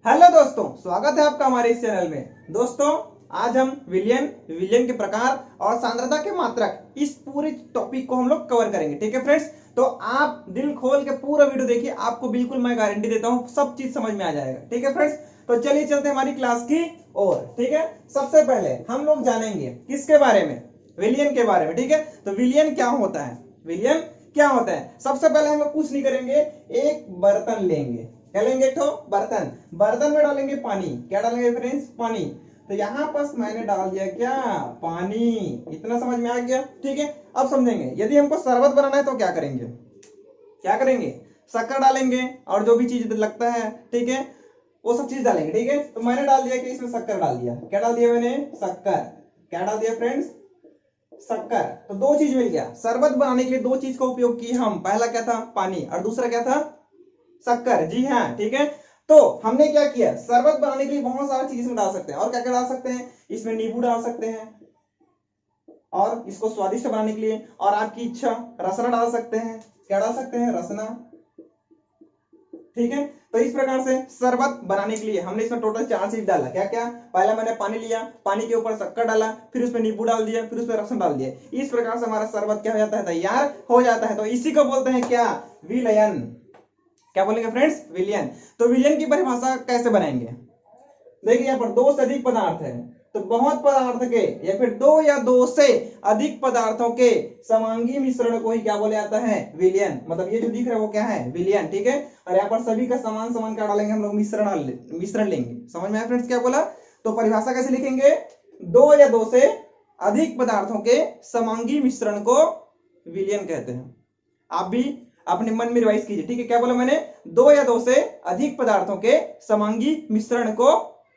Hello दोस्तों, स्वागत है आपका हमारे इस चैनल में। दोस्तों, आज हम विलियन के प्रकार और सांद्रता के मात्रक इस पूरे टॉपिक को हम लोग कवर करेंगे। ठीक है फ्रेंड्स, तो आप दिल खोल के पूरा वीडियो देखिए, आपको बिल्कुल मैं गारंटी देता हूं सब चीज समझ में आ जाएगा। ठीक है फ्रेंड्स, तो चलिए चलते हैं हमारी क्लास की ओर। ठीक है, सबसे पहले हम लोग जानेंगे किसके बारे में, विलियन के बारे में। ठीक है, तो विलियन क्या होता है, विलियन क्या होता है। सबसे पहले हम लोग कुछ नहीं करेंगे, एक बर्तन लेंगे। क्या लेंगे? तो बर्तन, बर्तन में डालेंगे पानी। क्या डालेंगे फ्रेंड्स? पानी। तो यहां पर मैंने डाल दिया क्या? पानी। इतना समझ में आ गया? ठीक है, अब समझेंगे। यदि हमको शरबत बनाना है तो क्या करेंगे? क्या करेंगे? शक्कर डालेंगे और जो भी चीज लगता है, ठीक है, वो सब चीज डालेंगे। ठीक है, तो मैंने डाल दिया कि इसमें शक्कर डाल दिया। क्या डाल दिया मैंने? शक्कर। क्या डाल दिया फ्रेंड्स? शक्कर। तो दो चीज मिल गया। शरबत बनाने के लिए दो चीज का उपयोग किए हम। पहला क्या था? पानी, और दूसरा क्या था? शक्कर। जी हाँ, ठीक है। तो हमने क्या किया, शरबत बनाने के लिए बहुत सारा चीज इसमें डाल सकते हैं। और क्या क्या डाल सकते हैं? इसमें नींबू डाल सकते हैं, और इसको स्वादिष्ट बनाने के लिए, और आपकी इच्छा, रसना डाल सकते हैं। क्या डाल सकते हैं? रसना। ठीक है, तो इस प्रकार से शरबत बनाने के लिए हमने इसमें टोटल चार चीज डाला। क्या क्या? पहला मैंने पानी लिया, पानी के ऊपर शक्कर डाला, फिर उसमें नींबू डाल दिया, फिर उसमें रसन डाल दिया। इस प्रकार से हमारा शरबत क्या हो जाता है? तैयार हो जाता है। तो इसी को बोलते हैं क्या? विलयन। क्या बोलेंगे फ्रेंड्स? विलयन। तो विलयन की परिभाषा कैसे बनाएंगे? देखिए, यहाँ पर दो से अधिक पदार्थ है, तो बहुत पदार्थ के या फिर दो या दो से अधिक पदार्थों के समांगी मिश्रण को ही क्या बोला जाता है? विलयन। मतलब ये जो दिख रहा है वो क्या है? विलयन। ठीक है, और यहाँ पर सभी का समान समान क्या डालेंगे हम लोग? मिश्रण लेंगे। समझ में आया फ्रेंड्स क्या बोला? तो परिभाषा कैसे लिखेंगे? दो या दो से अधिक पदार्थों के समांगी मिश्रण को विलयन कहते हैं। आप भी अपने मन में रिवाइज कीजिए। ठीक है, क्या बोला मैंने? दो या दो से अधिक पदार्थों के समांगी मिश्रण को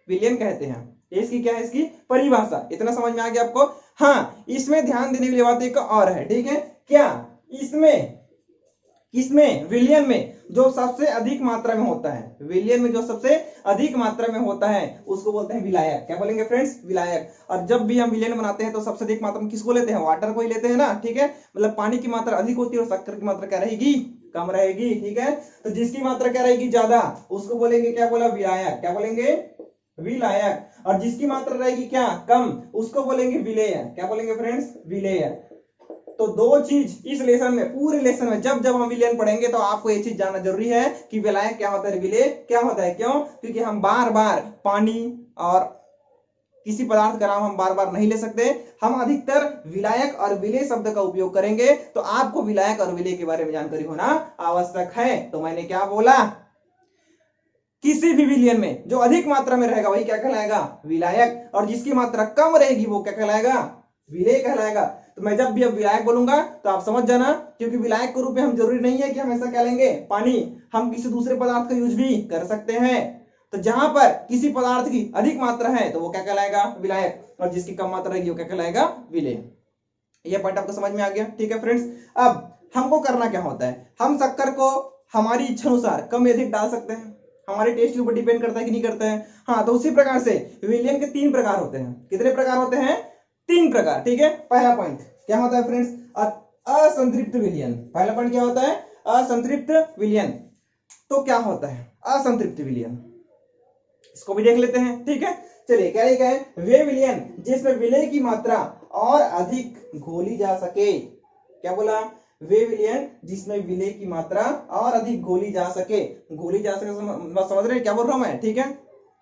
विलयन कहते हैं। इसकी क्या है? इसकी परिभाषा। इतना समझ में आ गया आपको? हाँ, इसमें ध्यान देने वाली बात एक और है। ठीक है, क्या? इसमें विलयन में जो सबसे अधिक मात्रा में होता है, विलयन में जो सबसे अधिक मात्रा में होता है उसको बोलते हैं विलायक। क्या बोलेंगे फ्रेंड्स? विलायक। और जब भी हम विलयन बनाते हैं तो सबसे अधिक मात्रा में किसको लेते हैं? वाटर को ही लेते हैं ना। ठीक है, मतलब पानी की मात्रा अधिक होती है और शक्कर की मात्रा क्या रहेगी? कम रहेगी। ठीक है, तो जिसकी मात्रा क्या रहेगी? ज्यादा, उसको बोलेंगे क्या? बोला? विलायक। क्या बोलेंगे? विलायक। और जिसकी मात्रा रहेगी क्या? कम, उसको बोलेंगे विलेय। क्या बोलेंगे फ्रेंड्स? विलेय। तो दो चीज इस लेसन में, पूरे लेसन में जब जब हम विलयन पढ़ेंगे तो आपको ये चीज जानना जरूरी है कि विलायक क्या होता है, विलेय क्या होता है। क्यों? क्योंकि हम बार बार पानी और किसी पदार्थ का नाम हम बार बार नहीं ले सकते। हम अधिकतर विलायक और विलेय शब्द का उपयोग करेंगे। तो आपको विलायक और विलेय के बारे में जानकारी होना आवश्यक है। तो मैंने क्या बोला? किसी भी विलयन में जो अधिक मात्रा में रहेगा वही क्या कहलाएगा? विलायक, और जिसकी मात्रा कम रहेगी वो क्या कहलाएगा? विलेय कहलाएगा। तो मैं जब भी अब विलायक बोलूंगा तो आप समझ जाना, क्योंकि विलायक के रूप में हम जरूरी नहीं है कि हमेशा क्या लेंगे? पानी। हम किसी दूसरे पदार्थ का यूज भी कर सकते हैं। तो जहां पर किसी पदार्थ की अधिक मात्रा है तो वो क्या कहलाएगा? विलायक, और जिसकी कम मात्रा रहेगी वो क्या कहलाएगा? विलेय। ये पॉइंट आपको समझ में आ गया? ठीक है फ्रेंड्स, अब हमको करना क्या होता है? हम शक्कर को हमारी इच्छा अनुसार कम या अधिक डाल सकते हैं। हमारे टेस्ट के ऊपर डिपेंड करता है कि नहीं करता है। हाँ, तो उसी प्रकार से विलयन के तीन प्रकार होते हैं। कितने प्रकार होते हैं? तीन प्रकार। ठीक है, पहला पॉइंट क्या होता है फ्रेंड्स? असंतृप्त विलयन। पहला पॉइंट क्या होता है? असंतृप्त विलयन। तो क्या होता है असंतृप्त विलयन? इसको भी देख लेते हैं। ठीक है, चलिए। क्या लिखा है? वे विलयन जिसमें विलेय की मात्रा और अधिक घोली जा सके। क्या बोला? वे विलयन जिसमें विलेय की मात्रा और अधिक घोली जा सके। घोली जा सके, समझ रहे हैं क्या बोल रहा हूं मैं? ठीक है,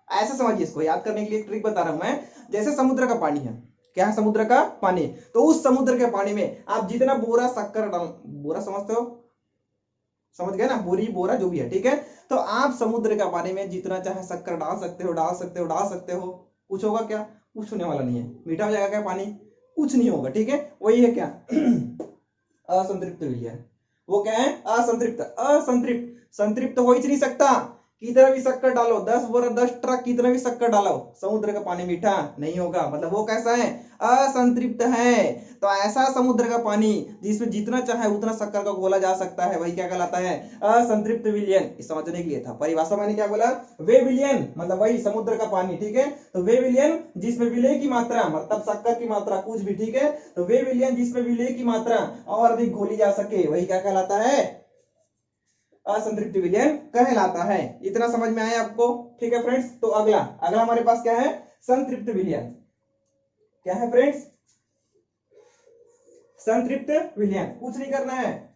ऐसा समझिए। इसको याद करने के लिए ट्रिक बता रहा हूं मैं। जैसे समुद्र का पानी है। क्या है? समुद्र का पानी। तो उस समुद्र के पानी में आप जितना बोरा शक्कर डाल, बोरा समझते हो? समझ गए ना? बोरी, बोरा, जो भी है। ठीक है, तो आप समुद्र का पानी में जितना चाहे शक्कर डाल सकते हो, डाल सकते हो, डाल सकते हो। कुछ होगा क्या? कुछ होने वाला नहीं है। मीठा हो जाएगा क्या पानी? कुछ नहीं होगा। ठीक है, वही है क्या? असंतृप्त विलयन। वो क्या है? असंतृप्त। असंतृप्त, संतृप्त हो ही नहीं सकता। कितना भी शक्कर डालो, 10 बोरा 10 ट्रक कितना भी शक्कर डालो, समुद्र का पानी मीठा नहीं होगा। मतलब वो कैसा है? असंतृप्त है। तो ऐसा समुद्र का पानी जिसमें जितना चाहे उतना शक्कर का घोला जा सकता है वही क्या कहलाता है? असंतृप्त विलयन। इस समझने के लिए था परिभाषा मैंने क्या बोला? वे विलयन मतलब वही समुद्र का पानी। ठीक है, तो वे विलयन जिसमें विलेय की मात्रा, मतलब शक्कर की मात्रा, कुछ भी। ठीक है, तो वे विलयन जिसमें विलेय की मात्रा और अधिक घोली जा सके वही क्या कहलाता है? असंतृप्त विलयन कहलाता है। इतना समझ में आया आपको? ठीक है फ्रेंड्स। तो अगला अगला हमारे पास क्या है? संतृप्त विलयन। क्या है फ्रेंड्स? संतृप्त विलयन। कुछ नहीं करना है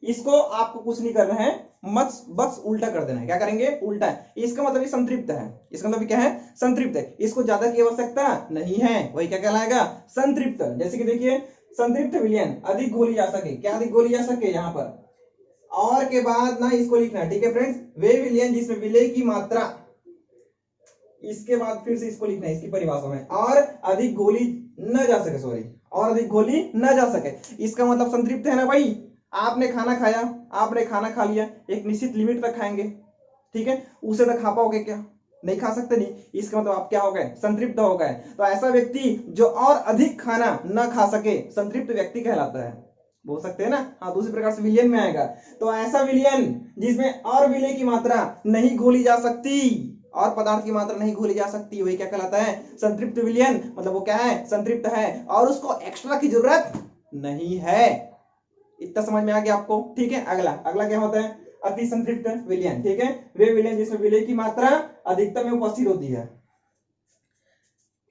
इसको, आपको कुछ नहीं करना है, मत बस उल्टा कर देना है। क्या करेंगे? उल्टा। इसका मतलब ये संतृप्त है, इसका मतलब क्या है? संतृप्त है। इसको ज्यादा की आवश्यकता नहीं है, वही क्या कहलाएगा? संतृप्त। जैसे कि देखिए, संतृप्त विलयन अधिक घोली जा सके। क्या अधिक घोली जा सके? यहाँ पर और के बाद ना इसको लिखना है। ठीक है फ्रेंड्स, वे विलयन जिसमें विलय की मात्रा, इसके बाद फिर से इसको लिखना है इसकी परिभाषा में, और अधिक घोली न जा सके, सॉरी, और अधिक घोली न जा सके। इसका मतलब संतृप्त है ना भाई। आपने खाना खाया, आपने खाना खा लिया, एक निश्चित लिमिट तक खाएंगे, ठीक है, उसे तक खा पाओगे क्या? नहीं खा सकते। नहीं, इसका मतलब आप क्या हो गए? संतृप्त हो गए। तो ऐसा व्यक्ति जो और अधिक खाना न खा सके संतृप्त व्यक्ति कहलाता है। बोल सकते हैं ना? हाँ, दूसरी प्रकार से विलयन में आएगा। तो ऐसा विलयन जिसमें और विलय की मात्रा नहीं घोली जा सकती, और पदार्थ की मात्रा नहीं घोली जा सकती, वही क्या कहलाता है? संतृप्त विलयन। मतलब वो क्या है? संतृप्त है, और उसको एक्स्ट्रा की जरूरत नहीं है। इतना समझ में आ गया आपको? ठीक है। अगला अगला क्या होता है? अति संतृप्त विलयन। ठीक है, वे विलयन जिसमें विलय की मात्रा अधिकतम में उपस्थित होती है।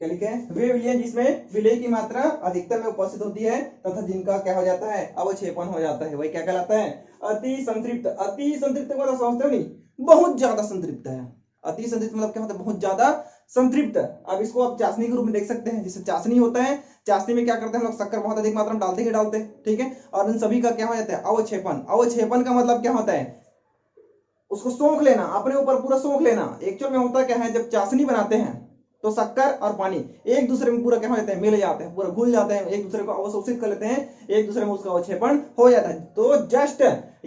क्या लिखे? वे विलयन जिसमें विलय की मात्रा अधिकतम में उपस्थित होती है तथा जिनका क्या हो जाता है? अवक्षेपण हो जाता है, वही क्या कहलाता है? अति संतृप्त। अति संतृप्त मतलब समझते हो नहीं? बहुत ज्यादा संतृप्त है। अति संतृप्त मतलब क्या होता है? बहुत ज्यादा संतृप्त। अब इसको आप चाशनी के रूप में देख सकते हैं। जैसे चाशनी होता है, चाशनी में क्या करते हैं हम लोग? शक्कर बहुत अधिक मात्रा में डालते ही डालते हैं, ठीक है, और इन सभी का क्या हो जाता है? अवक्षेपण। अवक्षेपण का मतलब क्या होता है? उसको सोख लेना, अपने ऊपर पूरा सोख लेना। एक्चुअल में होता क्या है? जब चाशनी बनाते हैं तो शक्कर और पानी एक दूसरे में पूरा क्या हो जाते हैं? मिल जाते हैं, पूरा घुल जाते हैं, एक दूसरे को अवशोषित कर लेते हैं, एक दूसरे में उसका अवक्षेपण हो जाता है। तो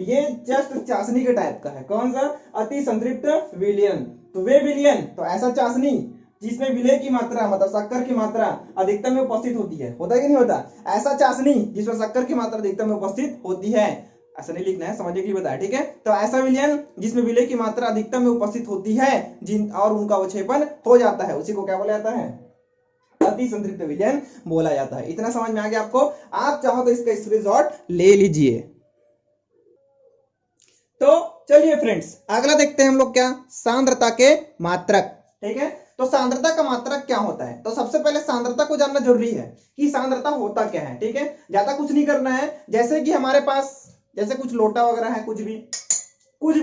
ये जस्ट चाशनी के टाइप का है। कौन सा? अति संतृप्त विलयन। तो वे विलयन, तो ऐसा चाशनी जिसमें विलय की मात्रा मतलब शक्कर की मात्रा अधिकतम में उपस्थित होती है। होता है कि नहीं होता? ऐसा चाशनी जिसमें शक्कर की मात्रा अधिकतम में उपस्थित होती है। ऐसा नहीं लिखना है, समझने के लिए बताया, ठीक है। तो ऐसा विलयन जिसमें विलय की मात्रा अधिकतम में उपस्थित होती है जिन और उनका अवक्षेपण हो जाता है, उसी को क्या बोला जाता है? अति संतृप्त विलयन बोला जाता है। इतना समझ में आ गया आपको? आप चाहो तो इसका स्क्रीनशॉट ले लीजिए। तो चलिए फ्रेंड्स, अगला देखते हैं हम लोग क्या? सांद्रता के मात्रक। ठीक है, तो सांद्रता का मात्रक क्या होता है? तो सबसे पहले सांद्रता को जानना जरूरी है कि सांद्रता होता क्या है। ठीक है, ज्यादा कुछ नहीं करना है। जैसे कि हमारे पास जैसे कुछ लोटा वगैरह है, कुछ भी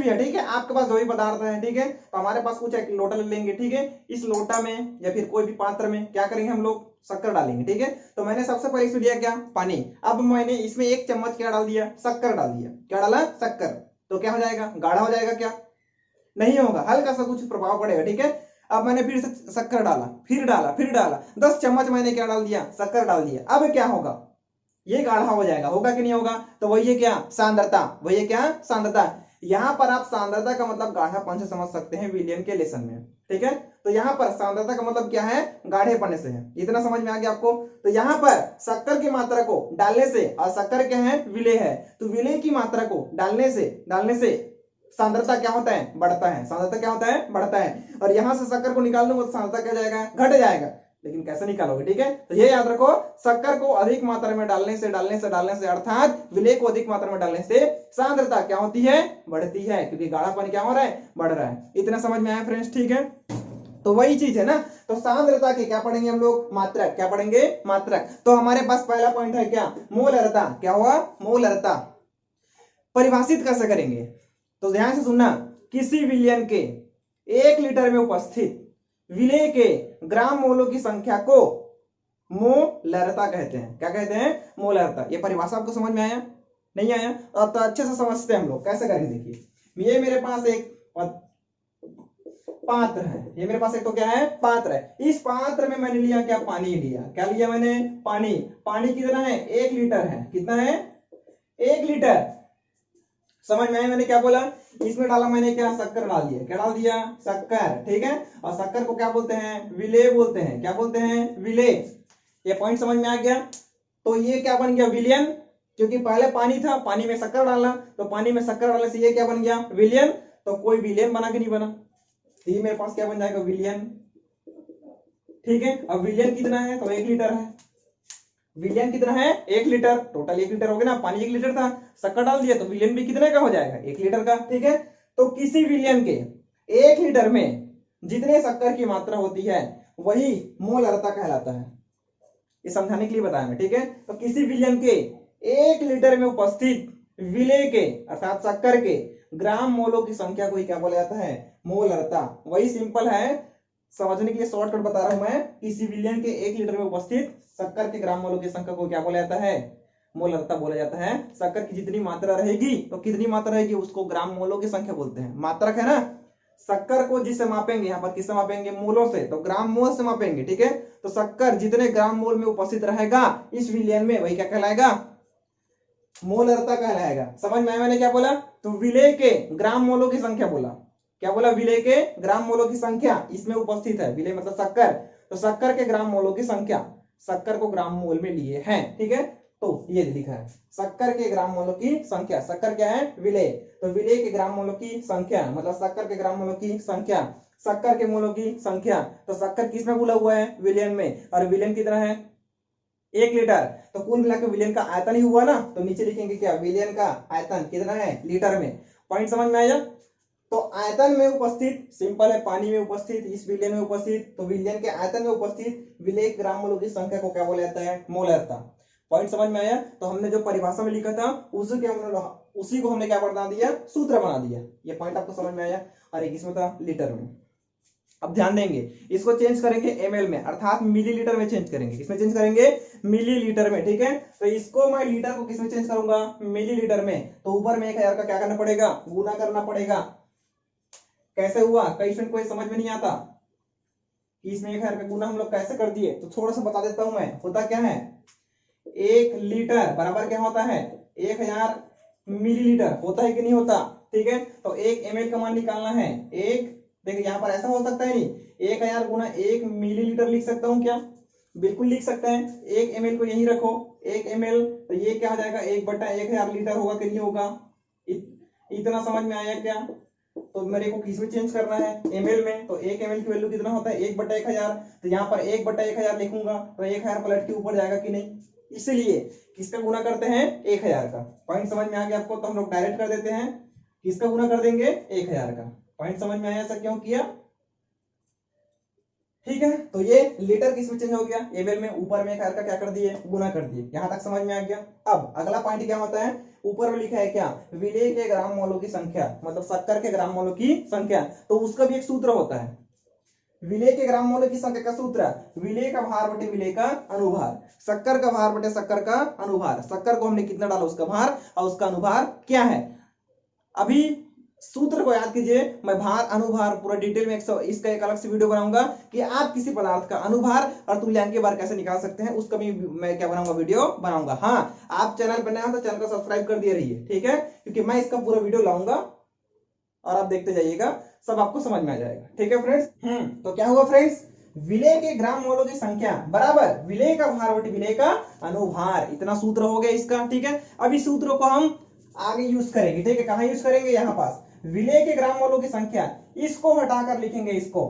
है, ठीक है, आपके पास जो भी पदार्थ है, ठीक है, तो हमारे पास कुछ एक लोटा ले लेंगे, ठीक है, इस लोटा में या फिर कोई भी पात्र में क्या करेंगे हम लोग? शक्कर डालेंगे, ठीक है। तो मैंने सबसे पहले इसमें दिया क्या? पानी। अब मैंने इसमें 1 चम्मच क्या डाल दिया? शक्कर डाल दिया। क्या डाला? शक्कर। तो क्या हो जाएगा? गाढ़ा हो जाएगा क्या? नहीं होगा, हल्का सा कुछ प्रभाव पड़ेगा, ठीक है। अब मैंने फिर से शक्कर डाला, फिर डाला 10 चम्मच मैंने क्या डाल दिया? शक्कर डाल दिया। अब क्या होगा? ये गाढ़ा हो जाएगा, होगा कि नहीं होगा? तो वही है क्या? सांद्रता। वही है क्या? सांद्रता। यहां पर आप सांद्रता का मतलब गाढ़ापन से समझ सकते हैं विलयन के लेसन में, ठीक है। तो यहां पर सांद्रता का मतलब क्या है? गाढ़ेपन से है। इतना समझ में आ गया आपको? तो यहां पर शक्कर की मात्रा को डालने से, और शक्कर क्या है? विलय है, तो विलय की मात्रा को डालने से सांद्रता क्या होता है? बढ़ता है। सांद्रता क्या होता है? बढ़ता है। और यहां से शक्कर को निकाल दूंगा तो सांद्रता क्या जाएगा? घट जाएगा। लेकिन कैसे निकालोगे? ठीक है, तो ये याद रखो, शक्कर को अधिक मात्रा में डालने से अर्थात विलय को अधिक मात्रा में डालने से सांद्रता क्या होती है? बढ़ती है, क्योंकि गाढ़ापन क्या हो रहा है? बढ़ रहा है। इतना समझ में आया फ्रेंड्स? ठीक है, तो वही चीज है ना। तो सांद्रता के क्या पढ़ेंगे हम लोग? मात्रक। क्या पढ़ेंगे? मात्रक। तो हमारे पास पहला पॉइंट है क्या? मोलरता। क्या हुआ? मोलरता। परिभाषित कैसे करेंगे? तो ध्यान से सुनना, किसी विलयन के 1 लीटर में उपस्थित विलय के ग्राम मोलों की संख्या को मोलरता कहते हैं। क्या कहते हैं? मोलरता। ये परिभाषा आपको समझ में आया? नहीं आया? अब तो अच्छे से समझते हैं हम लोग। कैसे करेंगे? देखिए, ये मेरे पास एक पात्र है, ये मेरे पास एक तो क्या है? पात्र है। इस पात्र में मैंने लिया क्या? पानी लिया। क्या लिया मैंने? पानी। पानी कितना है? 1 लीटर है। कितना है? 1 लीटर। समझ में आया मैंने क्या बोला? इसमें डाला मैंने क्या? शक्कर डाल दिया। क्या डाल दिया? शक्कर, ठीक है। और शक्कर को क्या बोलते हैं? विलेय बोलते हैं। क्या बोलते हैं? विलेय। ये पॉइंट समझ में आ गया? तो ये क्या बन गया? विलयन। क्योंकि पहले पानी था, पानी में शक्कर डालना, तो पानी में शक्कर डालने से ये क्या बन गया? विलयन। तो कोई विलयन बना कि नहीं बना? तो ये मेरे पास क्या बन जाएगा? विलयन। ठीक है, अब विलयन कितना है? तो 1 लीटर है। विलयन कितना है? 1 लीटर। टोटल 1 लीटर हो गया ना, पानी 1 लीटर था, शक्कर डाल दिया तो विलियन भी कितने का हो जाएगा, 1 लीटर का। ठीक है, तो किसी विलियन के 1 लीटर में जितने शक्कर की मात्रा होती है वही मोलरता कहलाता है। ये समझाने के लिए बताया मैं। ठीक है, तो किसी विलियन के 1 लीटर में उपस्थित विलेय के अर्थात शक्कर के ग्राम मोलों की संख्या को ही क्या बोला जाता है, मोलरता। वही सिंपल है, समझने के लिए शॉर्टकट बता रहा हूं मैं। किसी विलियन के 1 लीटर में उपस्थित शक्कर के ग्राम मोलों की संख्या को क्या बोला जाता है, मोलरता बोला जाता है। शक्कर की जितनी मात्रा रहेगी तो कितनी मात्रा रहेगी उसको ग्राम मोलों की संख्या बोलते हैं। मात्रक है ना, शक्कर को जिससे मापेंगे, यहाँ पर किससे मापेंगे, मोलों से, तो ग्राम मोल से मापेंगे। ठीक है, तो शक्कर जितने ग्राम मोल में उपस्थित रहेगा इस विलियन में वही क्या कहलाएगा, मोलरता कहलाएगा। समझ में आया मैंने क्या बोला, तो विलेय के ग्राम मोलों की संख्या बोला, क्या बोला, विलेय के ग्राम मोलों की संख्या इसमें उपस्थित है। विलेय मतलब शक्कर, तो शक्कर के ग्राम मोलों की संख्या, शक्कर को ग्राम मोल में लिए हैं। ठीक है, तो ये लिखा है शक्कर के ग्राम मोलों की संख्या। शक्कर क्या है, विलेय, तो विलेय के ग्राम मोलों की संख्या मतलब शक्कर के ग्राम मोलों की संख्या, शक्कर के मोलों की संख्या। तो शक्कर किसमें घुला हुआ है, विलियन में, और विलियन कितना है, 1 लीटर। तो कुल मिलाकर विलियन का आयतन ही हुआ ना, तो नीचे लिखेंगे क्या, विलियन का आयतन कितना है, लीटर में। पॉइंट समझ में आया। तो आयतन में उपस्थित, सिंपल है, पानी में उपस्थित, इस विलियन में उपस्थित, तो विलियन के आयतन में उपस्थित विलेय ग्राम मोलों की संख्या को क्या बोला जाता है, मोलरता। पॉइंट समझ में आया। तो हमने जो परिभाषा में लिखा था उसी को हमने क्या बना दिया, सूत्र बना दिया। ये पॉइंट आपको समझ में आया। और एक इसमें था लीटर में। अब ध्यान देंगे, इसको चेंज करेंगे एमएल में, अर्थात मिलीलीटर में चेंज करेंगे। किसमें चेंज करेंगे, मिलीलीटर में। ठीक है, तो इसको मैं लीटर को किसमें चेंज करूंगा, मिलीलीटर में। तो ऊपर में 1000 का क्या करना पड़ेगा, गुना करना पड़ेगा। कैसे हुआ, कई स्टूडेंट को ये समझ में नहीं आता कि इसमें 1000 का गुना हम लोग कैसे कर दिए, तो थोड़ा सा बता देता हूं मैं। होता क्या है, 1 लीटर बराबर क्या होता है, 1000 मिलीलीटर होता है कि नहीं होता। ठीक है, तो 1 ml का मान निकालना है। देखिए यहाँ पर ऐसा हो सकता है नहीं, 1000 गुना 1 मिलीलीटर लिख सकता हूँ क्या, बिल्कुल लिख सकते हैं। 1 ml को यही रखो, 1 ml, तो ये क्या हो जाएगा, 1/1000 लीटर होगा कि नहीं होगा। इतना समझ में आया क्या। तो मेरे को किसमें चेंज करना है, ml में। तो 1 ml की वैल्यू कितना होता है, 1/1000। तो यहाँ पर 1/1000 लिखूंगा तो 1000 पलट के ऊपर जाएगा कि नहीं, इसलिए किसका गुना करते हैं, 1000 का। पॉइंट समझ में आ गया आपको, तो हम लोग डायरेक्ट कर देते हैं, किसका गुना कर देंगे, 1000 का। पॉइंट समझ में आया, ऐसा क्यों किया। ठीक है, तो ये लीटर किसमें चेंज हो गया, एमएल में। ऊपर में 1000 का क्या कर दिए, गुना कर दिए। यहां तक समझ में आ गया। अब अगला पॉइंट क्या होता है, ऊपर में लिखा है क्या, विलेय के ग्राम मोलों की संख्या, मतलब शक्कर के ग्राम मोलों की संख्या। तो उसका भी एक सूत्र होता है, विलेय के ग्राम मोल की संख्या का सूत्र, विलेय का भार बटे विलेय का अनुभार, शक्कर का भार बटे शक्कर का अनुभार। शक्कर को हमने कितना डाला उसका भार, और उसका अनुभार क्या है। अभी सूत्र को याद कीजिए, मैं भार अनुभार पूरा डिटेल में इसका एक अलग से वीडियो बनाऊंगा कि आप किसी पदार्थ का अनुभार और तुल्यांकीय भार कैसे निकाल सकते हैं, उसका भी मैं क्या बनाऊंगा, वीडियो बनाऊंगा। हाँ, आप चैनल पर नए हो तो चैनल को सब्सक्राइब कर दिए रहिए। ठीक है, क्योंकि मैं इसका पूरा वीडियो लाऊंगा और आप देखते जाइएगा, सब आपको समझ में आ जाएगा। ठीक है फ्रेंड्स, तो क्या हुआ फ्रेंड्स, विलेय के ग्राम मोलों की संख्या बराबर विलेय का भार बटे विलेय का अनुभार। इतना सूत्र हो गया इसका। ठीक है, अब इस सूत्र को हम आगे यूज करेंगे। ठीक है, कहां यूज करेंगे, यहां पास, विलेय के ग्राम मोलों की संख्या, इसको हटाकर लिखेंगे इसको।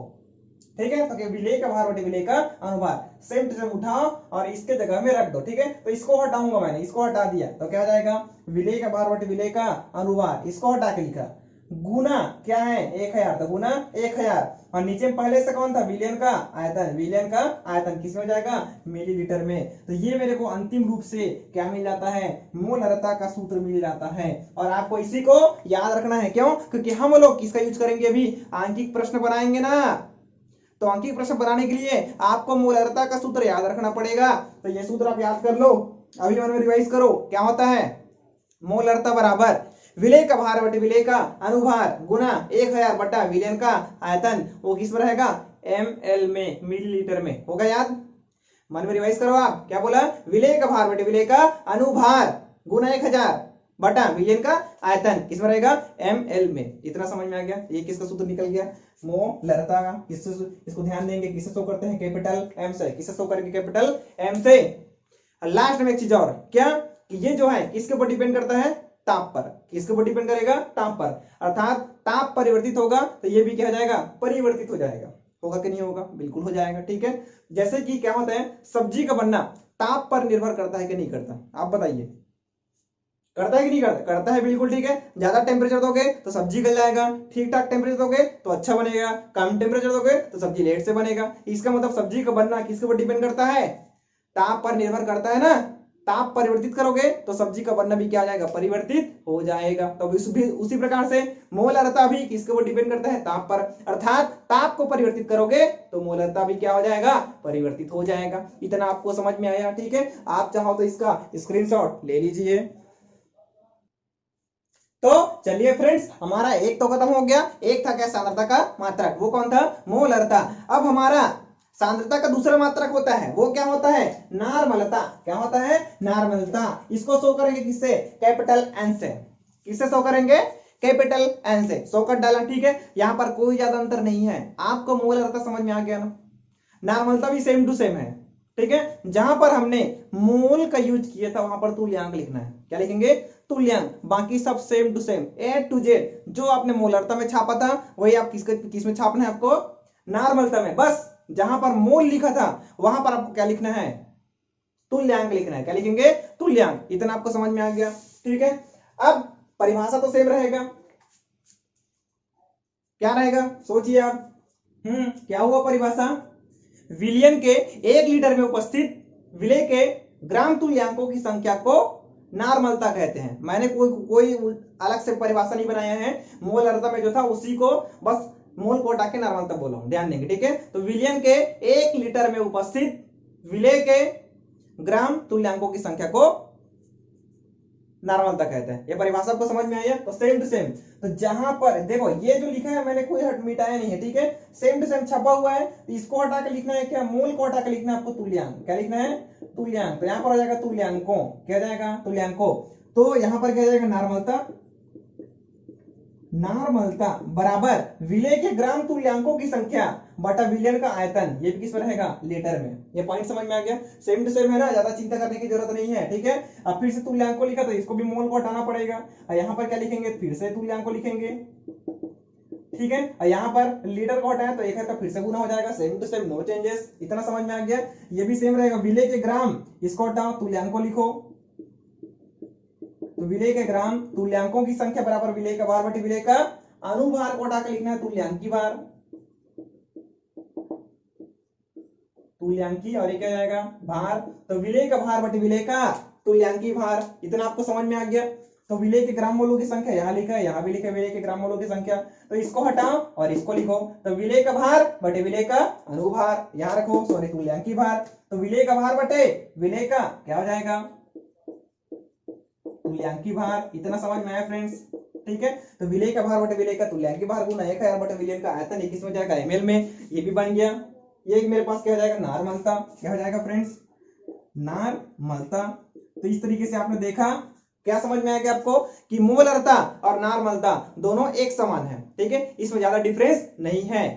ठीक है, तो विलेय का भार बटे विलेय का अनुभार, सेम टू सेम उठाओ और इसके जगह में रख दो। ठीक है, तो इसको हटाऊंगा मैंने, इसको हटा दिया तो क्या हो जाएगा, विलेय का भार बटे विलेय का अनुभार, इसको हटा के लिखा, गुना क्या है, 1000, तो गुना 1000, और नीचे में पहले से कौन था, विलियन का आयतन। विलियन का आयतन किस में हो जाएगा, मिलीलीटर में। तो ये मेरे को अंतिम रूप से क्या मिल जाता है, मोलरता का सूत्र मिल जाता है। और आपको इसी को याद रखना है, क्यों, क्योंकि हम लोग किसका यूज करेंगे, अभी आंकिक प्रश्न बनाएंगे ना। तो आंकिक प्रश्न बनाने के लिए आपको मोलरता का सूत्र याद रखना पड़ेगा। तो ये सूत्र आप याद कर लो, अभी मन में रिवाइज करो। क्या होता है, मोलरता बराबर विलेय का भार बटे विलेय का अनुभार गुना 1000 बटा विलियन का आयतन, वो किस में रहेगा, ml में, मिलीलीटर में। होगा याद, मन में रिवाइज करो आप। क्या बोला, विलेय का भार बटे विलेय का अनुभार गुना 1000 बटा विलियन का आयतन, किस में रहेगा, ml में। इतना समझ में आ गया। ये किसका सूत्र निकल गया, मोलरता का। इसको ध्यान देंगे, किससे शो करते हैं, कैपिटल M से। किससे शो करेंगे, कैपिटल M से। लास्ट में एक चीज और, क्या, कि ये जो है किसके ऊपर डिपेंड करता है, ताप पर। किसके ऊपर डिपेंड करेगा, ताप पर। अर्थात ताप परिवर्तित होगा तो ये भी क्या हो जाएगा, परिवर्तित हो जाएगा। होगा कि नहीं होगा, बिल्कुल हो जाएगा। ठीक है, जैसे कि क्या होता है, सब्जी का बनना ताप पर निर्भर करता है कि नहीं करता, आप बताइए। करता है कि नहीं करता? करता है, बिल्कुल ठीक है। ज्यादा टेम्परेचर दोगे तो सब्जी गल जाएगा, ठीक ठाक टेम्परेचर दोगे तो अच्छा बनेगा, कम टेम्परेचर दोगे तो सब्जी लेट से बनेगा। इसका मतलब सब्जी का बनना किसके ऊपर डिपेंड करता है? ताप पर निर्भर करता है ना। ताप परिवर्तित करोगे तो सब्जी का बनना भी क्या हो जाएगा? परिवर्तित हो जाएगा। तो उसी प्रकार से मोलरता भी किसके ऊपर डिपेंड करता है? ताप पर। अर्थात ताप को परिवर्तित करोगे तो मोलरता भी क्या हो जाएगा? परिवर्तित हो जाएगा। इतना आपको समझ में आया? ठीक है, आप चाहो तो इसका स्क्रीनशॉट ले लीजिए। तो चलिए फ्रेंड्स, हमारा एक तो खत्म हो गया। एक था क्या? सांद्रता का मात्रक। वो कौन था? मोलरता। अब हमारा सांद्रता का दूसरा मात्रक होता है, वो क्या होता है? नार्मलता। क्या होता है? नार्मलता। इसको शो करेंगे किससे? कैपिटल एन से। किससे शो करेंगे? कैपिटल एन से शो कर डाला। ठीक है, यहां पर कोई ज्यादा अंतर नहीं है। आपको मोलरता समझ में आ गया ना? नार्मलता भी सेम टू सेम है। ठीक है, जहां पर हमने मोल का यूज किया था वहां पर तुल्यांक लिखना है। क्या लिखेंगे? तुल्यांक। बाकी सब same to same, A to Z. जो आपने मोलरता में छापा था वही आप किस में छापना है? आपको नार्मलता में। बस जहां पर मोल लिखा था वहां पर आपको क्या लिखना है? तुल्यांक लिखना है। क्या लिखेंगे? तुल्यांक। इतना आपको समझ में आ गया? ठीक है, अब परिभाषा तो सेम रहेगा। क्या रहेगा? सोचिए आप। क्या हुआ परिभाषा? विलयन के 1 लीटर में उपस्थित विलेय के ग्राम तुल्यांकों की संख्या को नार्मलता कहते हैं। मैंने कोई अलग से परिभाषा नहीं बनाया है। मोलरता में जो था उसी को बस मोल को हटा के नार्मलता बोला हूं, ध्यान देंगे। ठीक है, तो विलयन के 1 लीटर में उपस्थित विलेय के ग्राम तुल्यांकों की संख्या को नार्मलता कहते हैं। ये परिभाषा आपको समझ में आई है? तो सेम टू सेम। तो जहां पर देखो ये जो लिखा है मैंने कोई हट मिटाया नहीं है। ठीक है, सेम टू सेम छपा हुआ है। तो इसको हटा के लिखना है क्या? मोल को हटा के लिखना है आपको तुल्यांक। क्या लिखना है? तुल्यांक। तो यहां पर हो जाएगा तुल्यांकों। क्या जाएगा? तुल्यांकों। तो यहां पर क्या जाएगा? नार्मलता। नार्मलता बराबर विलेय के ग्राम तुल्यांकों की संख्या बटा विलयन का आयतन। ये भी किस में रहेगा? लीटर में। ये पॉइंट समझ में आ गया? सेम टू सेम है ना, ज्यादा चिंता करने की जरूरत नहीं है। ठीक है, अब फिर से तुल्यांक को लिखा तो इसको भी मोल को हटाना पड़ेगा। और यहाँ पर क्या लिखेंगे? फिर से तुल्यांक को लिखेंगे। ठीक है, और यहाँ पर लीटर को हटाया तो 1 का फिर से गुना हो जाएगा। Same to same, no changes. इतना समझ में आ गया? ये भी सेम रहेगा। विलेय के ग्राम, इसको हटाओ, तुल्यांक को लिखो। तो विलेय के ग्राम तुल्यांकों की संख्या बराबर विलेय का भार बटे विलेय का अनुभार को हटाकर लिखना है तुल्यांकी भार। तुल्यांकी और ये क्या जाएगा? भार। तो विलेय का भार बटे विलेय का तुल्यांकी भार। इतना आपको समझ में आ गया? तो विलेय के ग्राम मोलों की संख्या यहाँ लिखा है, यहाँ भी लिखा है विलेय के ग्राम मोलों की संख्या। तो इसको हटाओ और इसको लिखो। तो विलेय का भार बटे विलेय का अनुभार, यहाँ रखो, सॉरी तुल्यांकी भार। तो विलेय का भार बटे विलेय का क्या हो जाएगा? तुल्यांकी भार। इतना समझ में आया फ्रेंड्स? ठीक है, तो विलेय का भार बटे विलेय का तुल्यांकी भार गुना 1000 बटे विलेय का आयतन 21 में जाएगा ml में। ये भी बन गया। ये मेरे पास क्या हो जाएगा? नार्मलता। क्या हो जाएगा फ्रेंड्स? नार्मलता। तो इस तरीके से आपने देखा, क्या समझ में आया क्या आपको? कि मोलरता और नार्मलता दोनों एक समान है। ठीक है, इसमें ज्यादा डिफरेंस नहीं है।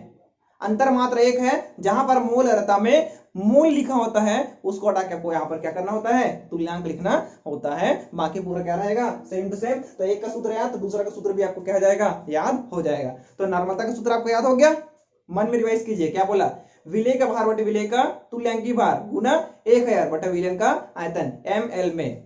अंतर मात्र एक है, जहां पर मोलरता में मोल लिखा होता है उसको हटा के आपको यहाँ पर क्या करना होता है? तुल्यांक लिखना होता है। बाकी पूरा क्या रहेगा? Same to same. तो एक का सूत्र याद तो दूसरा का सूत्र भी आपको क्या हो जाएगा? याद हो जाएगा। तो नार्मलता का सूत्र आपको याद हो गया? मन में रिवाइज कीजिए। क्या बोला? विलेय का भार बटे विलेय का तुल्यांकी भार गुना 1000 बटे विलेय का आयतन ml में।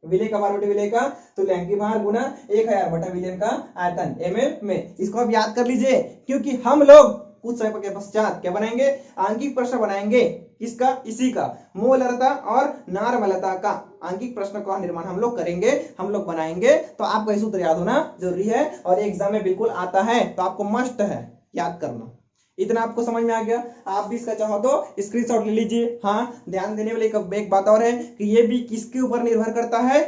विलेय का भार बटे विलेय का तुल्यांकी भार गुना 1000 बटा विलेय का आयतन ml में। इसको आप याद कर लीजिए, क्योंकि हम लोग कुछ समय के पश्चात क्या बनाएंगे? आंकिक प्रश्न बनाएंगे। किसका? इसी का, मोलरता और नार्मलता का आंकिक प्रश्न का निर्माण हम लोग करेंगे, हम लोग बनाएंगे। तो आपको ये सूत्र याद होना जरूरी है और एग्जाम में बिल्कुल आता है, तो आपको मस्ट है याद करना। इतना आपको समझ में आ गया? आप भी इसका चाहो तो स्क्रीनशॉट ले लीजिए। हाँ, ध्यान देने वाली एक बात और है कि ये भी किसके ऊपर निर्भर करता है?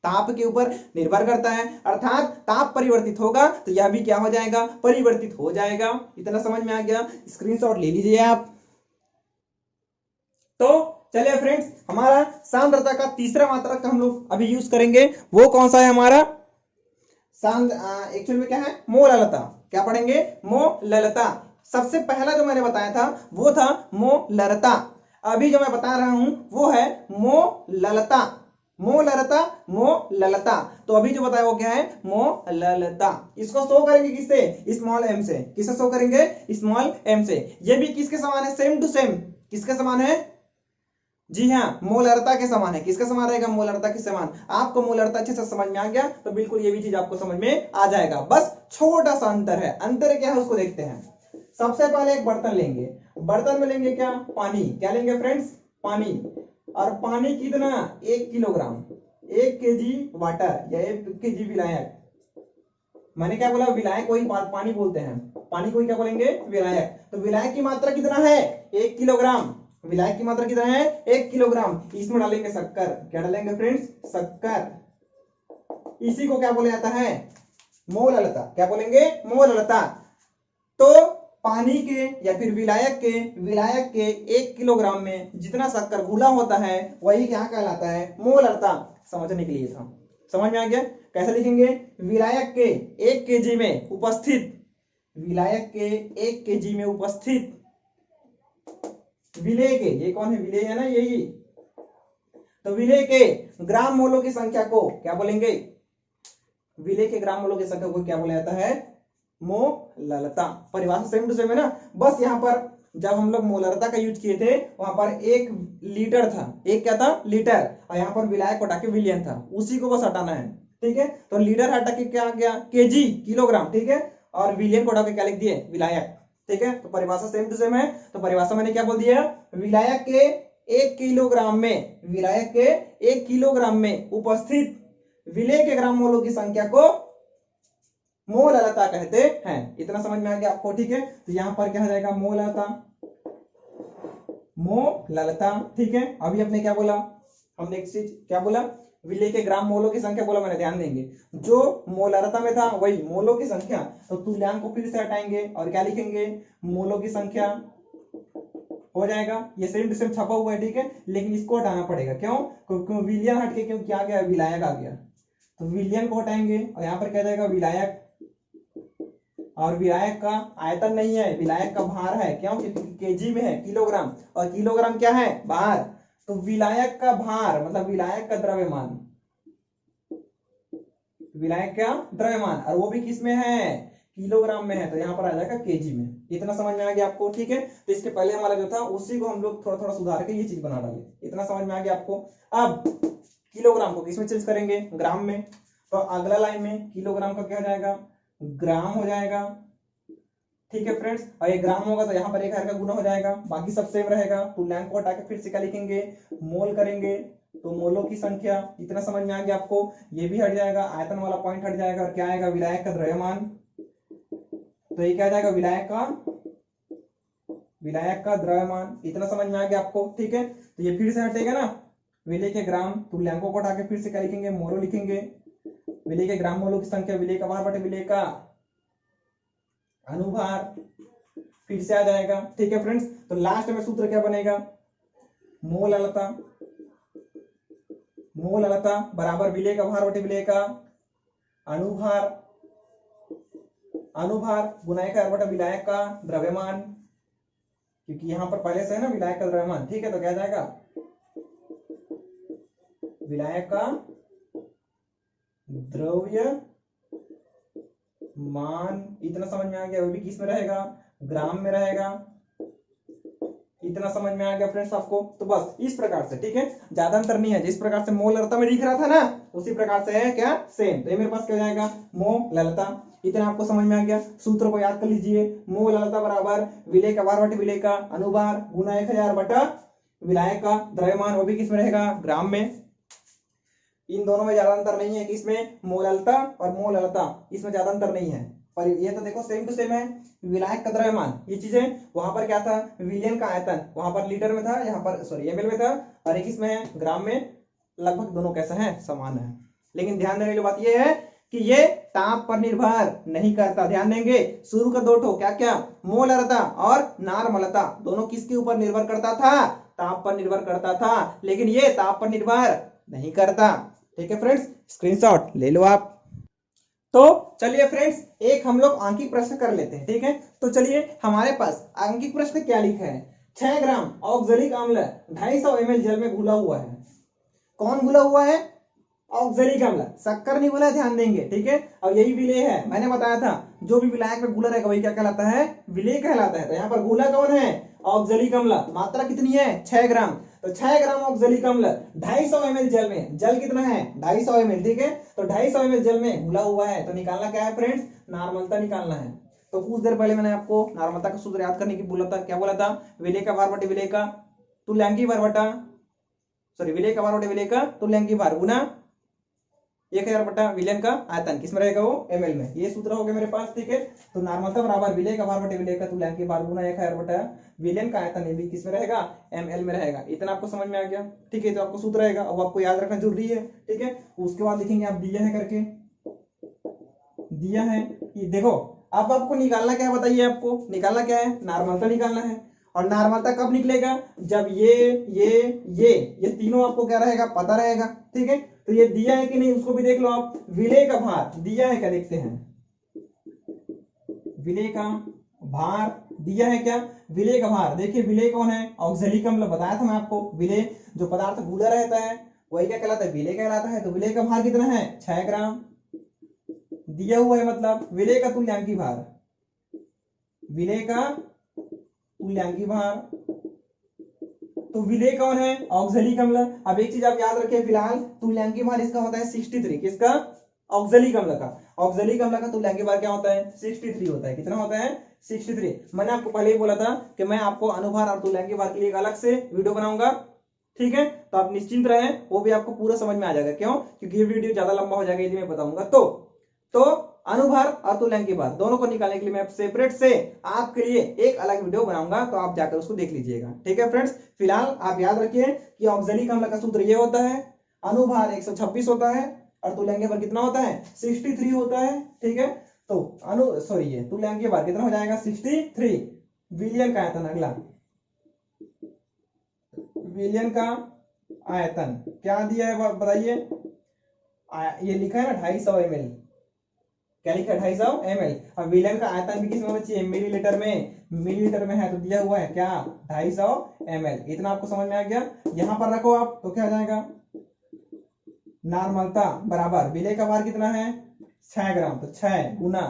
ताप के ऊपर निर्भर करता है। अर्थात ताप परिवर्तित होगा तो यह भी क्या हो जाएगा? परिवर्तित हो जाएगा। इतना समझ में आ गया? स्क्रीनशॉट ले लीजिए आप। तो चलिए फ्रेंड्स, हमारा सांद्रता का तीसरा मात्रक हम लोग अभी यूज करेंगे। वो कौन सा है हमारा? एक्चुअल में क्या है? मोललता। क्या पढ़ेंगे? मोललता। सबसे पहला जो मैंने बताया था वो था मोलरता। अभी जो मैं बता रहा हूं वो है मोललता। मोलरता, मोललता। तो अभी जो बताया वो क्या है? मोललता। इसको शो करेंगे किससे? स्मॉल एम से। किससे शो करेंगे? स्मॉल एम से। ये भी किसके समान है? Same to same. किसके समान है? जी हाँ, मोलरता के समान है। किसका समान रहेगा? मोलरता के समान। आपको मोलरता अच्छे से समझ में आ गया तो बिल्कुल ये भी चीज आपको समझ में आ जाएगा। बस छोटा सा अंतर है। अंतर क्या है उसको देखते हैं। सबसे पहले एक बर्तन लेंगे, बर्तन में लेंगे क्या? पानी। क्या लेंगे फ्रेंड्स? पानी। और पानी कितना? 1 किलोग्राम, 1 केजी वाटर या 1 केजी विलायक। मैंने क्या बोला? विलायक को ही पानी बोलते हैं, पानी को ही क्या बोलेंगे? विलायक। तो विलायक की मात्रा कितना है? 1 किलोग्राम। विलायक की मात्रा कितना है? 1 किलोग्राम। इसमें डालेंगे शक्कर। क्या डालेंगे फ्रेंड्स? शक्कर। इसी को क्या बोला जाता है? मोललता। क्या बोलेंगे? मोललता। तो पानी के या फिर विलायक के 1 किलोग्राम में जितना शक्कर घुला होता है वही क्या कहलाता है? मोललता। समझने के लिए था। समझ में आ गया? कैसे लिखेंगे? विलायक के 1 केजी में उपस्थित, विलायक के 1 केजी में उपस्थित विलेय के, ये कौन है? विलेय है ना, यही। तो विलेय के ग्राम मोलों की संख्या को क्या बोलेंगे? विलेय के ग्राम मोलों की संख्या को क्या बोला जाता है? मोललता। परिभाषा सेम टू सेम है ना। बस यहाँ पर जब हम लोग मोलरता का यूज किए थे वहां पर 1 लीटर था, एक क्या था? लीटर। और यहाँ पर विलायक को हटा के विलियन था, उसी को बस हटाना है। ठीक है, तो लीटर हटा के क्या आ गया? KG, kilogram. ठीक है, और विलियन को हटा के क्या लिख दिए? विलायक। ठीक है, तो परिभाषा सेम टू सेम है। तो परिभाषा मैंने क्या बोल दिया? विलायक के 1 किलोग्राम में, विलायक के 1 किलोग्राम में उपस्थित विलेय के ग्राम मोलों की संख्या को मोललता कहते हैं। इतना समझ में आ गया आपको? ठीक है, तो यहां पर क्या हो जाएगा? मोललता, मोललता। ठीक है, अभी आपने क्या बोला? हमने एक चीज क्या बोला? विलेय के ग्राम मोलों की संख्या बोला मैंने, ध्यान देंगे। जो मोलरता में था वही मोलों की संख्या, तो तुल्यांक को फिर से हटाएंगे और क्या लिखेंगे? मोलों की संख्या हो जाएगा। ये सेम टू सेम छपा हुआ है। ठीक है, लेकिन इसको हटाना पड़ेगा। क्यों? क्योंकि विलियन हट के क्यों क्या आ गया? विलायक आ गया। तो विलियन को हटाएंगे और यहाँ पर क्या जाएगा? विलायक। और विलायक का आयतन नहीं है, विलायक का भार है। क्यों? क्योंकि केजी में है, किलोग्राम, और किलोग्राम क्या है? भार। तो विलायक का भार मतलब विलायक का द्रव्यमान, विलायक का द्रव्यमान, और वो भी किस में है? किलोग्राम में है। तो यहाँ पर आ जाएगा केजी में। इतना समझ में आ गया आपको? ठीक है, तो इसके पहले हमारा जो था उसी को हम लोग थोड़ा थोड़ा सुधार के ये चीज बना डाले। इतना समझ में आ गया आपको? अब किलोग्राम को किसमें चेंज करेंगे? ग्राम में। तो अगला लाइन में किलोग्राम का क्या हो जाएगा? ग्राम हो जाएगा। ठीक है फ्रेंड्स, और ये ग्राम होगा तो यहाँ पर 1 का गुना हो जाएगा, बाकी सब सेम रहेगा। तुल्यांक को हटा के फिर से क्या लिखेंगे? मोल करेंगे, तो मोलों की संख्या। इतना समझ में आ गया आपको? ये भी हट जाएगा, आयतन वाला पॉइंट हट जाएगा, और क्या आएगा? विलायक का द्रव्यमान। तो ये क्या आ जाएगा? विलायक का द्रव्यमान। इतना समझ में आ गया आपको? ठीक है, तो ये फिर से हटेगा ना। विलेय के ग्राम, तुल्यांकों को हटा के फिर से क्या लिखेंगे? मोलो लिखेंगे। विलेय के ग्राम मोलों की संख्या, विलेय का भार बटे विलेय का अनुभार, फिर से आ जाएगा। ठीक है फ्रेंड्स, तो लास्ट में सूत्र क्या बनेगा? मोललता। मोललता बराबर विलेय का भार बटे विलेय का अनुभार, अनुभार गुना 1 बटा विलायक का द्रव्यमान, क्योंकि यहां पर पहले से है ना विलायक का द्रव्यमान। ठीक है, तो क्या जाएगा? विलायक का द्रव्यमान। इतना समझ में आ गया? वो भी किस में रहेगा? ग्राम में रहेगा। इतना समझ में आ गया फ्रेंड्स आपको? तो बस इस प्रकार से, ठीक है, ज्यादा अंतर नहीं है। जिस प्रकार से मोललता में दिख रहा था ना, उसी प्रकार से है क्या? सेम। तो ये मेरे पास क्या हो जाएगा? मोललता। इतना आपको समझ में आ गया? सूत्र को याद कर लीजिए। मोललता बराबर विलेय का भार बटे विलेय का अनुभार गुना 1000 बटा विलायक का द्रव्यमान, वो भी किस में रहेगा? ग्राम में। इन दोनों में ज्यादा अंतर नहीं है। किसमें? मोललता और मोललता, इसमें ज्यादा अंतर नहीं है। पर ये तो देखो सेम टू सेम है। विलायक का द्रव्यमान, ये चीजें वहां पर क्या था? विलियन का आयतन वहां पर लीटर में था, यहाँ पर सॉरी एमएल में था, और एक इसमें है ग्राम में। लगभग दोनों कैसे हैं? समान है। लेकिन ध्यान देने वाली बात ये है कि ये ताप पर निर्भर नहीं करता। ध्यान देंगे, शुरू का 2 ठो क्या क्या? मोलरता और नार्मलता, दोनों किसके ऊपर निर्भर करता था? ताप पर निर्भर करता था। लेकिन ये ताप पर निर्भर नहीं करता। ठीक है फ्रेंड्स, स्क्रीनशॉट ले लो आप। तो चलिए फ्रेंड्स, एक हम लोग आंकिक प्रश्न कर लेते हैं। ठीक है, तो चलिए हमारे पास आंकिक प्रश्न क्या लिखा है? 6 ग्राम ऑक्जेलिक अम्ल 250 ml जल में घुला हुआ है। कौन घुला हुआ है? ऑक्जेलिक अम्ल, शक्कर नहीं बोला, ध्यान देंगे। ठीक है, अब यही विलेय है, मैंने बताया था जो भी विलायक में घुला रहेगा वही क्या कहलाता है, विलेय कहलाता है। तो यहाँ पर घुला कौन है, ऑक्जेलिक अम्ल। मात्रा कितनी है, 6 ग्राम। तो 6 ग्राम ऑक्जेलिक अम्ल 250 ml जल में, जल कितना है 250 ml, ठीक है। तो 250 ml जल में घुला हुआ है, तो निकालना क्या है फ्रेंड्स, नार्मलता निकालना है। तो कुछ देर पहले मैंने आपको नार्मलता का सूत्र याद करने की बोला था, क्या बोला था, विलेय का भार बटे विलेय का तुल्यांकी भार बटा, सॉरी विलेय का भार बटे विलेय का तुल्यांकी भार गुना 1000 बटा विलयन का आयतन, किसमें रहेगा वो, ml में। ये सूत्र हो गया मेरे पास, ठीक है। तो नार्मलता बराबर विलेय का भार बटे विलेय का तुल्यांकी भार गुना 1000 बटा विलयन का आयतन, ये भी किसमें रहेगा, ml में रहेगा। इतना आपको समझ में आ गया, ठीक है। तो आपको सूत्र रहेगा, अब आपको याद रखना जरूरी है, ठीक है। उसके बाद लिखेंगे आप दिया है करके, दिया है ये देखो। अब आपको निकालना क्या है बताइए, आपको निकालना क्या है, नार्मलता निकालना है। और नार्मलता कब निकलेगा, जब ये तीनों आपको क्या रहेगा, पता रहेगा, ठीक है। तो ये दिया है कि नहीं उसको भी देख लो आप। विलेय का भार दिया है क्या, देखते हैं, विलेय का भार दिया है क्या, विलेय का भार देखिए, विलेय कौन है, ऑक्जेलिक अम्ल। बताया था मैं आपको, विलेय जो पदार्थ घुला रहता है वही क्या कहलाता है, विलेय कहलाता है। तो विलेय का भार कितना है, 6 ग्राम दिया हुआ है, मतलब विलेय का तुल्यांकी भार, विलेय का तुल्यांकी भार। तो विलेय कौन है, ऑक्जेलिक अम्ल। अब एक चीज आप याद रखिए फिलहाल, तुल्यांकी भार इसका होता है 63, किसका, ऑक्जेलिक अम्ल का। ऑक्जेलिक अम्ल का तुल्यांकी भार क्या होता है, 63 होता है। कितना होता है, 63। मैंने आपको पहले ही बोला था कि मैं आपको अनुभार और तुल्यांकी भार के लिए एक अलग से वीडियो बनाऊंगा, ठीक है। तो आप निश्चिंत रहें, वो भी आपको पूरा समझ में आ जाएगा। क्यों, क्योंकि ये वीडियो ज्यादा लंबा हो जाएगा यदि मैं बताऊंगा तो अनुभार और तुल्यांकी भार दोनों को निकालने के लिए मैं सेपरेट से आपके लिए एक अलग वीडियो बनाऊंगा, तो आप जाकर उसको देख लीजिएगा, ठीक है फ्रेंड्स। फिलहाल आप याद रखिए कि ऑक्जेलिक अम्ल का सूत्र ये होता है, अनुभार 126 होता है और तुल्यांकी भार कितना होता है, 63 होता है, ठीक है। तो ये तुल्यांकी भार कितना हो जाएगा, 63। विलयन का आयतन, अगला विलयन का आयतन क्या दिया है बताइए, ये लिखा है ना 250 ml, क्या लिखा है 250 ml। अब विलयन का आयतन भी किसमें होना चाहिए, मिलीलीटर में, मिलीलीटर में है तो दिया हुआ है क्या, 250 ml। इतना आपको समझ में आ गया। यहां पर रखो आप, तो क्या हो जाएगा, नार्मलता बराबर विलेय का भार कितना है, 6 ग्राम। तो 6 गुना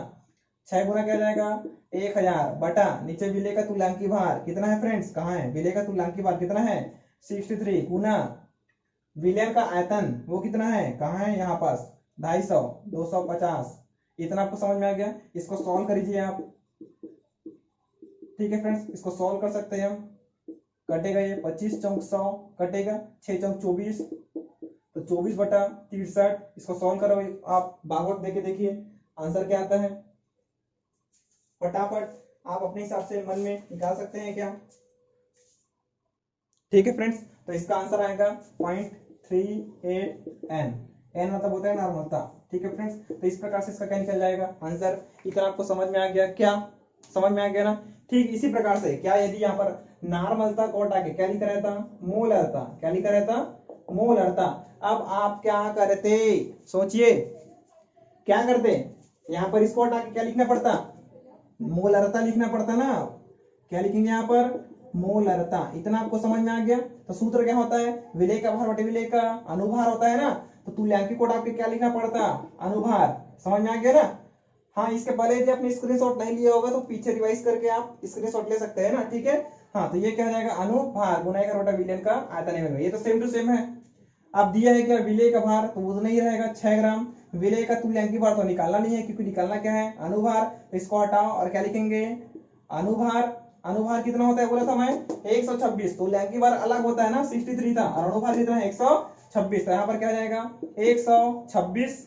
क्या हो जाएगा, 1000 बटा नीचे विलेय का तुल्यांकी भार कितना है फ्रेंड्स, कहाँ है, विलेय का तुल्यांकी भार कितना है 63 गुना विलयन का आयतन वो कितना है, कहाँ है, यहाँ पास 250 250। इतना आपको समझ में आ गया। इसको सॉल्व करिए आप, ठीक है फ्रेंड्स। इसको सॉल्व कर सकते हैं हम, कटेगा ये 25 चौक 100 कटेगा, 6 चौक 24, तो 24 बटा 63। इसको सॉल्व करो आप, भागवत देके देखिए आंसर क्या आता है, फटाफट आप अपने हिसाब से मन में निकाल सकते हैं क्या, ठीक है फ्रेंड्स। तो इसका आंसर आएगा 0.38 n, n मतलब होता है नार्मलता, ठीक है फ्रेंड्स। तो इस प्रकार से इसका क्या निकल जाएगा आंसर। इतना आपको समझ में आ गया, क्या समझ में आ गया ना, ठीक। इसी प्रकार से क्या यदि यहाँ पर नार्मलता को हटा के क्या लिखा रहता, मोलरता, क्या लिखा रहता, मोलरता। अब आप क्या करते, सोचिए क्या करते, यहाँ पर इसको हटा के क्या लिखना पड़ता, मोलरता लिखना पड़ता ना। क्या लिखेंगे यहाँ पर, मोलरता। इतना आपको समझ में आ गया। तो सूत्र क्या होता है, विलेय का भार बटे विलेय का अनुभार होता है ना। तो तुल्यांकी कोड आपके क्या लिखना पड़ता, अनुभार। समझ में आ गया ना। हाँ, इसके पहले यदि आपने स्क्रीनशॉट नहीं लिया होगा तो पीछे रिवाइज करके आप स्क्रीनशॉट ले सकते हैं ना, ठीक है। हाँ, तो ये क्या हो जाएगा, अनुभार गुना 1 बटा विलयन का आयतन में, ये तो सेम टू सेम है। अब दिया है क्या, विलेय का भार तो उतना ही रहेगा 6 ग्राम। विलेय का तुल्यांकी भार तो निकालना नहीं है, क्योंकि निकालना क्या है, अनुभार। तो इसको हटाओ और क्या लिखेंगे, अनुभार। अनुभार कितना होता है बोला था मैं, 126। तुल्यांकी भार अलग होता है ना, 63 था, और अनुभार कितना है 126। तो यहाँ पर क्या हो जाएगा 126।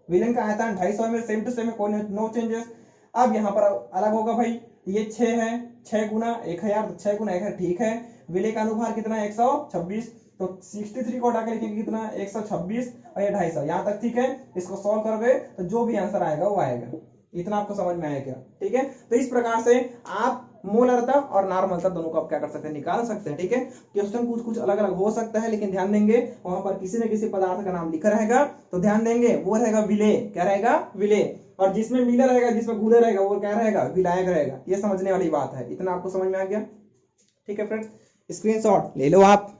विलयन का आयतन 250 में, सेम टू सेम है, कोई नो चेंजेस। अब यहाँ पर अलग होगा भाई, ये 6 है, 6 गुना 1000, तो 6 गुना 1000 ठीक है। विलेय का अनुभार कितना है 126, तो 63 को हटा के लिखेंगे कितना 126 और ये 250, यहाँ तक ठीक है। इसको सॉल्व करोगे तो जो भी आंसर आएगा वो आएगा। इतना आपको समझ में आया क्या, ठीक है। तो इस प्रकार से आप मोलरता और नॉर्मलता दोनों को आप क्या कर सकते हैं, निकाल सकते हैं, ठीक है। क्वेश्चन कुछ कुछ अलग अलग हो सकता है, लेकिन ध्यान देंगे वहां पर किसी न किसी पदार्थ का नाम लिखा रहेगा, तो ध्यान देंगे वो रहेगा विलेय। क्या रहेगा, विलेय। और जिसमें मिला रहेगा, जिसमें घुले रहेगा, वो क्या रहेगा, विलायक रहेगा। ये समझने वाली बात है। इतना आपको समझ में आ गया, ठीक है फ्रेंड्स। स्क्रीनशॉट ले लो आप।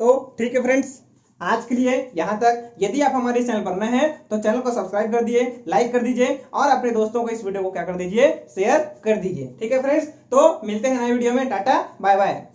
तो ठीक है फ्रेंड्स, आज के लिए यहाँ तक। यदि आप हमारे चैनल पर नए हैं तो चैनल को सब्सक्राइब कर दिए, लाइक कर दीजिए और अपने दोस्तों को इस वीडियो को क्या कर दीजिए, शेयर कर दीजिए। ठीक है फ्रेंड्स, तो मिलते हैं नए वीडियो में। Tata bye bye.